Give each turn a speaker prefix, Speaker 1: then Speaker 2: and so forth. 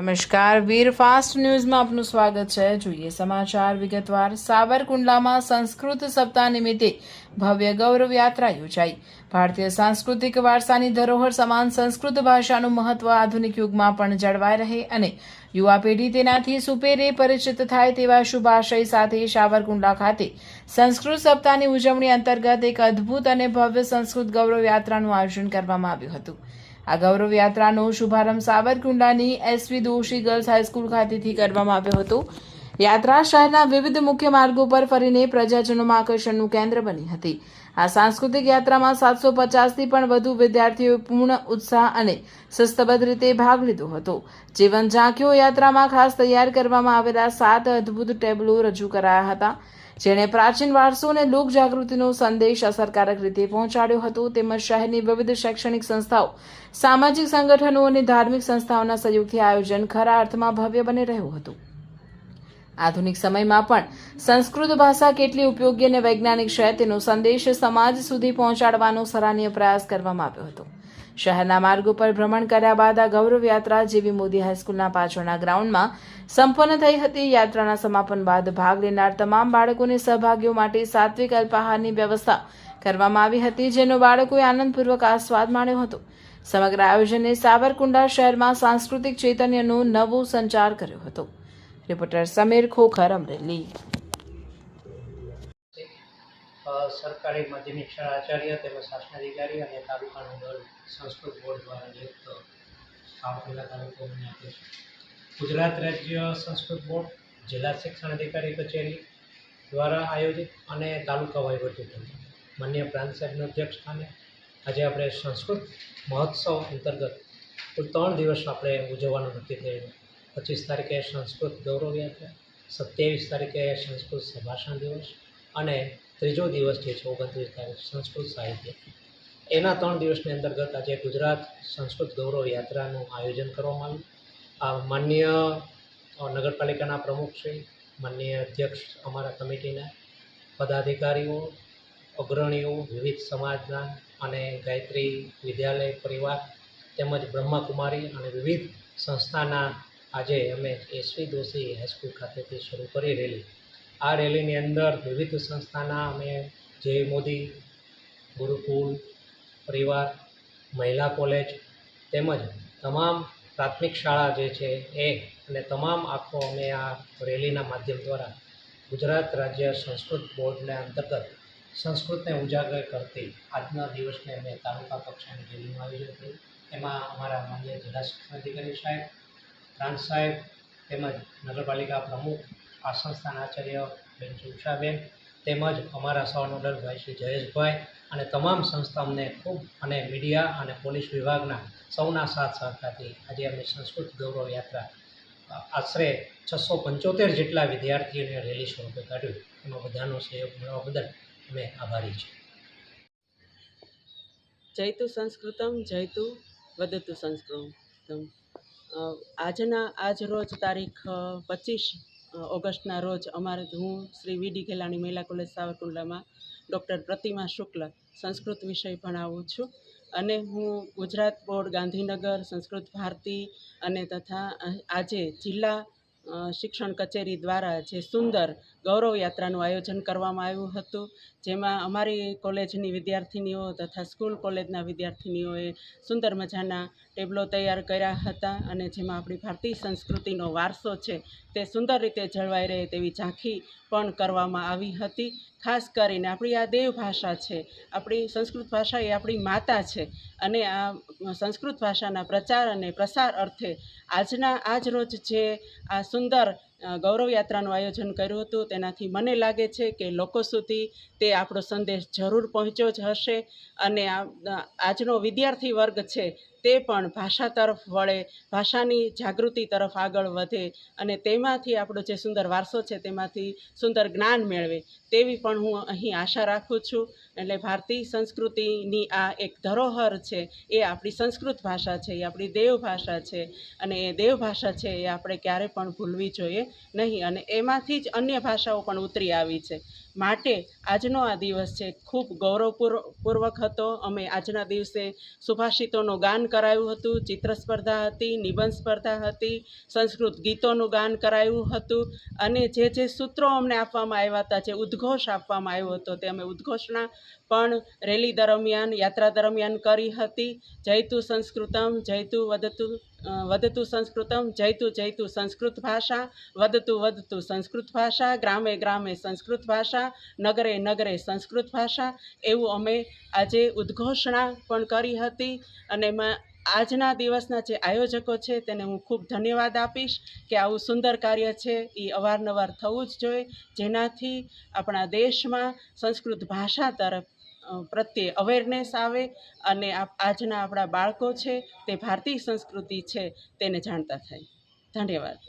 Speaker 1: નમસ્કાર, વીર ફાસ્ટ ન્યૂઝમાં આપનું સ્વાગત છે। જોઈએ સમાચાર વિગતવાર। સાવરકુંડલામાં સંસ્કૃત સપ્તાહ નિમિત્તે ભવ્ય ગૌરવ યાત્રા યોજાઈ। ભારતીય સાંસ્કૃતિક વારસાની ધરોહર સમાન સંસ્કૃત ભાષાનું મહત્વ આધુનિક યુગમાં પણ જળવાઈ રહે અને યુવા પેઢી તેનાથી સુપેરે પરિચિત થાય તેવા શુભ આશય સાથે સાવરકુંડલા ખાતે સંસ્કૃત સપ્તાહની ઉજવણી અંતર્ગત એક અદ્ભુત અને ભવ્ય સંસ્કૃત ગૌરવ યાત્રાનું આયોજન કરવામાં આવ્યું હતું। આ ગૌરવ યાત્રાનો શુભારંભ સાવરકુંડલાની એસવી દોશી ગર્લ્સ હાઈસ્કૂલ ખાતેથી કરવામાં આવ્યો હતો। યાત્રા શહેરના વિવિધ મુખ્ય માર્ગો પર ફરીને પ્રજાજનોમાં આકર્ષણનું કેન્દ્ર બની હતી। આ સાંસ્કૃતિક યાત્રામાં 750થી પણ વધુ વિદ્યાર્થીઓએ પૂર્ણ ઉત્સાહ અને શિસ્તબદ્ધ રીતે ભાગ લીધો હતો। જીવન ઝાંખીઓ યાત્રામાં ખાસ તૈયાર કરવામાં આવેલા 7 અદ્ભુત ટેબલો રજૂ કરાયા હતા, જેણે પ્રાચીન વારસો અને લોક જાગૃતિનો સંદેશ અસરકારક રીતે પહોંચાડ્યો હતો। તેમજ શહેરની વિવિધ શૈક્ષણિક સંસ્થાઓ, સામાજિક સંગઠનો અને ધાર્મિક સંસ્થાઓના સહયોગથી આયોજન ખરા અર્થમાં ભવ્ય બની રહ્યું હતું। આધુનિક સમયમાં પણ સંસ્કૃત ભાષા કેટલી ઉપયોગી અને વૈજ્ઞાનિક છે તેનો સંદેશ સમાજ સુધી પહોંચાડવાનો સરાહનીય પ્રયાસ કરવામાં આવ્યો હતો। શહેરના માર્ગો પર ભ્રમણ કર્યા બાદ આ ગૌરવ યાત્રા જેવી મોદી હાઈસ્કૂલના પાછળના ગ્રાઉન્ડમાં સંપન્ન થઈ હતી। યાત્રાના સમાપન બાદ ભાગ લેનાર તમામ બાળકોને સહભાગીઓ માટે સાત્વિક અલ્પાહારની વ્યવસ્થા કરવામાં આવી હતી, જેનો બાળકોએ આનંદપૂર્વક આસ્વાદ માણ્યો હતો। સમગ્ર આયોજને સાવરકુંડલા શહેરમાં સાંસ્કૃતિક ચૈતન્યનો નવો સંચાર કર્યો હતો। રિપોર્ટર સમીર ખોખર, અમરેલી।
Speaker 2: સરકારી માધ્યમિક શાળા આચાર્ય તેમજ શાસનાધિકારી અને તાલુકાનું દળ સંસ્કૃત બોર્ડ દ્વારા નિયુક્ત સાવરકુંડલા તાલુકાને આપે છે। ગુજરાત રાજ્ય સંસ્કૃત બોર્ડ, જિલ્લા શિક્ષણ અધિકારી કચેરી દ્વારા આયોજિત અને તાલુકા વહીવટીતંત્ર માન્ય પ્રાંત સાહેબના અધ્યક્ષ સ્થાને આજે આપણે સંસ્કૃત મહોત્સવ અંતર્ગત કુલ 3 દિવસ આપણે ઉજવવાનું નક્કી થયેલું। 25 તારીખે સંસ્કૃત ગૌરવ યાત્રા, 27 તારીખે સંસ્કૃત ભાષણ દિવસ અને ત્રીજો દિવસ જે છે 29 તારીખ સંસ્કૃત સાહિત્ય। એના 3 દિવસની અંતર્ગત આજે ગુજરાત સંસ્કૃત ગૌરવ યાત્રાનું આયોજન કરવામાં આવ્યું। આ માન્ય નગરપાલિકાના પ્રમુખશ્રી, માન્ય અધ્યક્ષ, અમારા કમિટીના પદાધિકારીઓ, અગ્રણીઓ, વિવિધ સમાજના અને ગાયત્રી વિદ્યાલય પરિવાર તેમજ બ્રહ્માકુમારી અને વિવિધ સંસ્થાના આજે અમે એસવી દોશી હાઈસ્કૂલ ખાતેથી શરૂ કરી રેલી। આ રેલીની અંદર વિવિધ સંસ્થાના અમે જય મોદી, ગુરુકુલ, પરિવાર, મહિલા કોલેજ તેમજ તમામ પ્રાથમિક શાળા જે છે એ અને તમામ આખો અમે આ રેલીના માધ્યમ દ્વારા ગુજરાત રાજ્ય સંસ્કૃત બોર્ડના અંતર્ગત સંસ્કૃતને ઉજાગર કરતી આજના દિવસને અમે તાલુકા કક્ષાની રેલીનું આયોજન કર્યું। એમાં અમારા માન્ય જિલ્લા શિક્ષણ અધિકારી સાહેબ, પ્રાંત સાહેબ તેમજ નગરપાલિકા પ્રમુખ, આ સંસ્થાના આચાર્ય બેન ઉષાબેન તેમજ અમારા સહનોડલ ભાઈ શ્રી જયેશભાઈ અને તમામ સંસ્થાઓને ખૂબ અને મીડિયા અને પોલીસ વિભાગના સૌના સાથ સહકારથી આજે અમે સંસ્કૃત ગૌરવ યાત્રા આશરે 675 જેટલા વિદ્યાર્થીઓને રેલી સ્વરૂપે કાઢ્યું। એમાં બધાનો સહયોગ મળવા બદલ અમે આભારી છીએ।
Speaker 3: જયતુ સંસ્કૃતમ જયતુ વદતુ સંસ્કૃતમ। આજ રોજ તારીખ 25 ઓગસ્ટના રોજ હું શ્રી વીડી ઘેલાણી મહિલા કોલેજ સાવરકુંડલામાં ડૉક્ટર પ્રતિમા શુક્લ સંસ્કૃત વિષય ભણાવું છું અને હું ગુજરાત બોર્ડ ગાંધીનગર, સંસ્કૃત ભારતી અને તથા આજે જિલ્લા શિક્ષણ કચેરી દ્વારા જે સુંદર ગૌરવ યાત્રાનું આયોજન કરવામાં આવ્યું હતું, જેમાં અમારી કોલેજની વિદ્યાર્થિનીઓ તથા સ્કૂલ કોલેજના વિદ્યાર્થિનીઓએ સુંદર મજાના ટેબલો તૈયાર કર્યા હતા અને જેમાં આપણી ભારતીય સંસ્કૃતિનો વારસો છે તે સુંદર રીતે જળવાઈ રહે તેવી ઝાંખી પણ કરવામાં આવી હતી। ખાસ કરીને આપણી આ દેવ ભાષા છે, આપણી સંસ્કૃત ભાષા એ આપણી માતા છે અને આ સંસ્કૃત ભાષાના પ્રચાર અને પ્રસાર અર્થે આજ રોજ જે આ સુંદર ગૌરવ યાત્રાનું આયોજન કર્યું હતું તેનાથી મને લાગે છે કે લોકો સુધી તે આપણો સંદેશ જરૂર પહોંચ્યો જ હશે અને આજનો વિદ્યાર્થી વર્ગ છે તે પણ ભાષા તરફ વળે, ભાષાની જાગૃતિ તરફ આગળ વધે અને તેમાંથી આપણો જે સુંદર વારસો છે તેમાંથી સુંદર જ્ઞાન મેળવે તેવી પણ હું અહીં આશા રાખું છું। એટલે ભારતીય સંસ્કૃતિની આ એક ધરોહર છે એ આપણી સંસ્કૃત ભાષા છે, એ આપણી દેવ ભાષા છે અને એ દેવ ભાષા છે એ આપણે ક્યારે પણ ભૂલવી જોઈએ નહીં અને એમાંથી જ અન્ય ભાષાઓ પણ ઉતરી આવી છે। માટે આજનો આ દિવસ છે ખૂબ ગૌરવપૂર્વક હતો। અમે આજના દિવસે સુભાષિતોનું ગાન કરાયું હતું, ચિત્ર સ્પર્ધા હતી, નિબંધ સ્પર્ધા હતી, સંસ્કૃત ગીતોનું ગાન કરાયું હતું અને જે સૂત્રો અમને આપવામાં આવ્યા હતા, જે ઉદ્ઘોષ આપવામાં આવ્યો હતો તે અમે ઉદ્ઘોષણા પણ રેલી દરમિયાન, યાત્રા દરમિયાન કરી હતી. જયતુ સંસ્કૃતમ, જયતુ વદતુ સંસ્કૃતમ, જયતુ સંસ્કૃત ભાષા, વદતુ સંસ્કૃત ભાષા, ગ્રામે ગ્રામે સંસ્કૃત ભાષા, નગરે નગરે સંસ્કૃત ભાષા, એવું અમે આજે ઉદ્ઘોષણા પણ કરી હતી. અને આજના દિવસના જે આયોજકો છે તેને હું ખૂબ ધન્યવાદ આપીશ કે આવું સુંદર કાર્ય છે એ અવારનવાર થવું જ જોઈએ, જેનાથી આપણા દેશમાં સંસ્કૃત ભાષા તરફ પ્રત્યે અવેરનેસ આવે અને આજના આપણા બાળકો છે તે ભારતીય સંસ્કૃતિ છે તેને જાણતા થાય. ધન્યવાદ.